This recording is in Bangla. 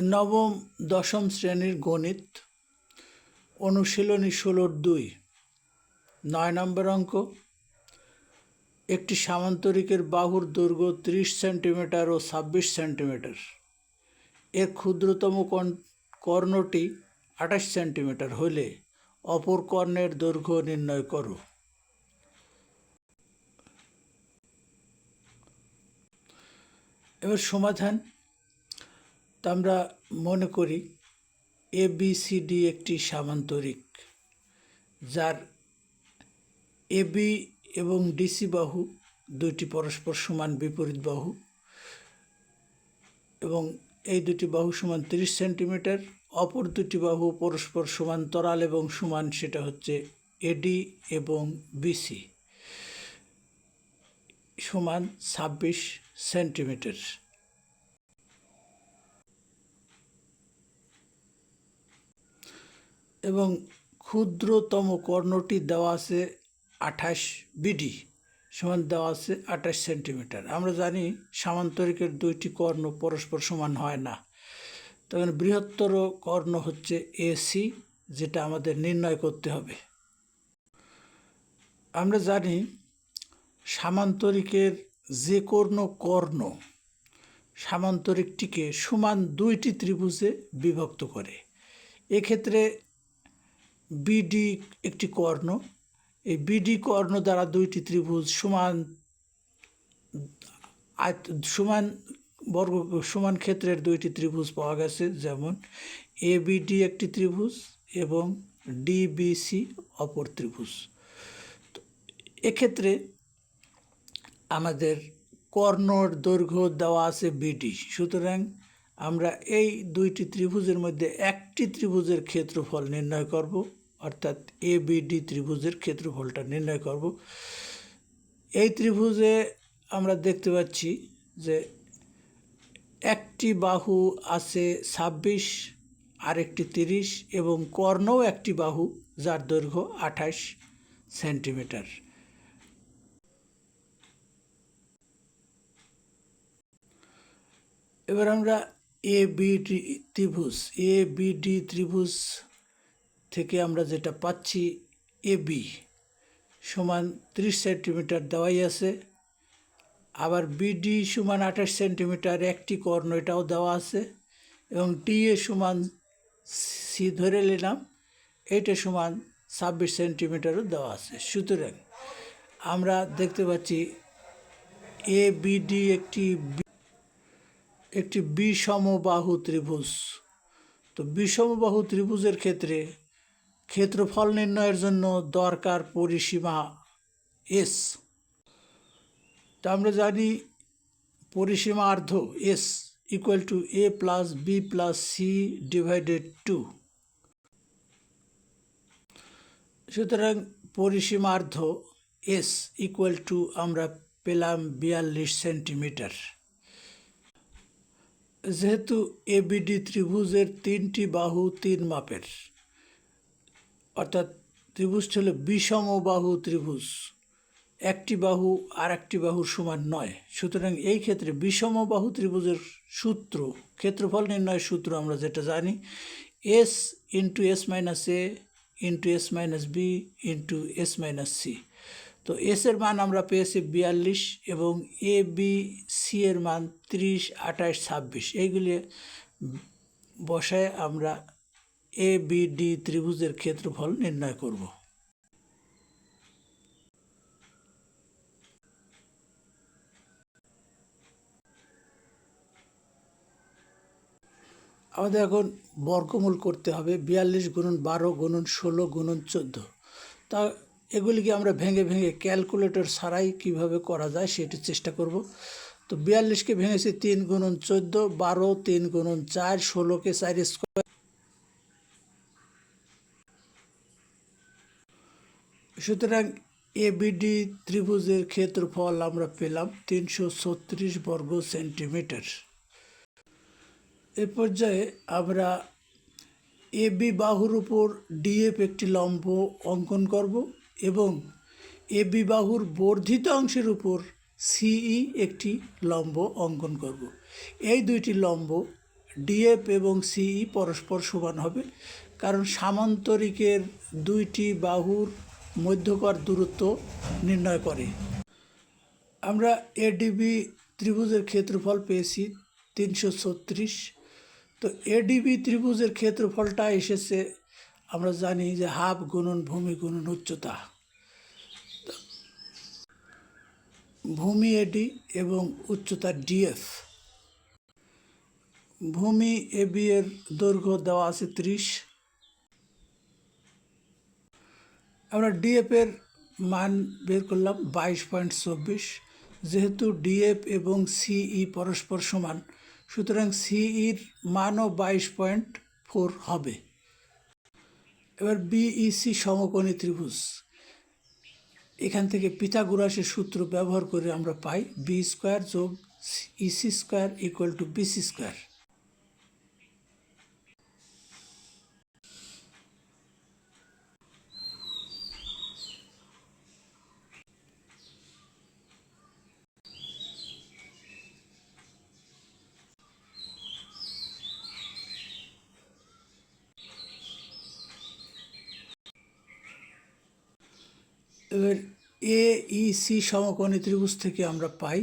নবম দশম শ্রেণীর গণিত অনুশীলনী 16-2 9 নম্বর অঙ্ক। একটি সামান্তরিকের বাহুর দৈর্ঘ্য 30 সেন্টিমিটার ও 26 সেন্টিমিটার। এর ক্ষুদ্রতম কর্ণটি 28 সেন্টিমিটার হলে অপর কর্ণের দৈর্ঘ্য নির্ণয় করো। এবার সমাধান। তা আমরা মনে করি ABCD একটি সামান্তরিক, যার AB এবং DC বাহু দুইটি পরস্পর সমান বিপরীত বাহু, এবং এই দুটি বাহু সমান 30 সেন্টিমিটার। অপর দুটি বাহু পরস্পর সমান্তরাল এবং সমান, সেটা হচ্ছে AD এবং BC সমান 26 সেন্টিমিটার। এবং ক্ষুদ্রতম কর্ণটি দেওয়া আছে 28 BD সমান দেওয়া আছে 28 সেন্টিমিটার। আমরা জানি সামান্তরিকের দুইটি কর্ণ পরস্পর সমান হয় না, তখন বৃহত্তর কর্ণ হচ্ছে AC, যেটা আমাদের নির্ণয় করতে হবে। আমরা জানি সামান্তরিকের যে কোনো কর্ণ সামান্তরিকটিকে সমান দুইটি ত্রিভুজে বিভক্ত করে। এক্ষেত্রে BD একটি কর্ণ, এই BD কর্ণ দ্বারা দুইটি ত্রিভুজ সমান ক্ষেত্রের দুইটি ত্রিভুজ পাওয়া গেছে, যেমন ABD একটি ত্রিভুজ এবং DBC অপর ত্রিভুজ। এক্ষেত্রে আমাদের কর্ণর দৈর্ঘ্য দেওয়া আছে BD, সুতরাং আমরা এই দুইটি ত্রিভুজের মধ্যে একটি ত্রিভুজের ক্ষেত্রফল নির্ণয় করব, অর্থাৎ ABD ত্রিভুজের ক্ষেত্রফলটা নির্ণয় করব। এই ত্রিভুজে আমরা দেখতে পাচ্ছি যে একটি বাহু আছে 26, আরেকটি 30, এবং কর্ণও একটি বাহু যার দৈর্ঘ্য 28 সেন্টিমিটার। এবার আমরা ABD ত্রিভুজ থেকে আমরা যেটা পাচ্ছি, AB সমান 30 সেন্টিমিটার দেওয়াই আছে, আবার BD সমান 28 সেন্টিমিটার একটি কর্ণ, এটাও দেওয়া আছে, এবং DA সমান C ধরে নিলাম, এইটা সমান 26 সেন্টিমিটারও দেওয়া আছে। সুতরাং আমরা দেখতে পাচ্ছি ABD একটি বিষমবাহু ত্রিভুজ। তো বিষমবাহু ত্রিভুজের ক্ষেত্রে ক্ষেত্রফল নির্ণয়ের জন্য দরকার পরিসীমা S। তা আমরা জানি পরিসীমার্ধ S equal to A plus B plus C divided 2। সুতরাং পরিসীমার্ধ S ইকুয়াল টু আমরা পেলাম 42 সেন্টিমিটার। যেহেতু ABD ত্রিভুজের 3টি বাহু 3 মাপের, অর্থাৎ ত্রিভুজটি হল বিষমবাহু ত্রিভুজ, একটি বাহু আর একটি বাহুর সমান নয়। সুতরাং এই ক্ষেত্রে বিষমবাহু ত্রিভুজের সূত্র, ক্ষেত্রফল নির্ণয়ের সূত্র আমরা যেটা জানি, S into S minus A into S minus B into S minus C। তো S এর মান আমরা পেয়েছি 42 এবং ABC এর মান 30, 28, 26। এইগুলি বসায় আমরা ABD ত্রিভুজের ক্ষেত্রফল নির্ণয় করব। আমাদের এখন বর্গমূল করতে হবে। 42 গুণন 12 গুণন 16 গুণন 14। তা এগুলিকে আমরা ভেঙে ভেঙে ক্যালকুলেটর ছাড়াই কিভাবে করা যায় সেটি চেষ্টা করব। তো 42কে ভেঙেছি 3 গুণন 14, 12 3 গুণন 4, 16কে 4 স্কোয়ার। সুতরাং ABD ত্রিভুজের ক্ষেত্রফল আমরা পেলাম 336 বর্গ সেন্টিমিটার। এ পর্যায়ে আমরা AB বাহুর উপর DF একটি লম্ব অঙ্কন করব, এবং AB বাহুর বর্ধিত অংশের উপর CE একটি লম্ব অঙ্কন করব। এই দুইটি লম্ব ডিএফ এবং সিই পরস্পর সমান হবে, কারণ সামান্তরিকের দুইটি বাহুর মধ্যকার দূরত্ব নির্ণয় করে। আমরা এডিবি ত্রিভুজের ক্ষেত্রফল পেয়েছি 336। তো এডিবি ত্রিভুজের ক্ষেত্রফলটা এসেছে, আমরা জানি যে হাফ গুণন ভূমি গুণন উচ্চতা। ভূমি এডি এবং উচ্চতা ডিএফ। ভূমি এবি এর দৈর্ঘ্য দেওয়া আছে 30। আমরা ডিএফ এর মান বের করলাম 22.24। যেহেতু ডিএফ এবং সিই পরস্পর সমান, সুতরাং সিইর মানও 22.4 হবে। এবার বিইসি সমকোণী ত্রিভুজ। এখান থেকে পিথাগোরাসের সূত্র ব্যবহার করে আমরা পাই বি স্কোয়ার যোগ EC square equal to BC square. এবার এ ই সি সমকোণী ত্রিভুজ থেকে আমরা পাই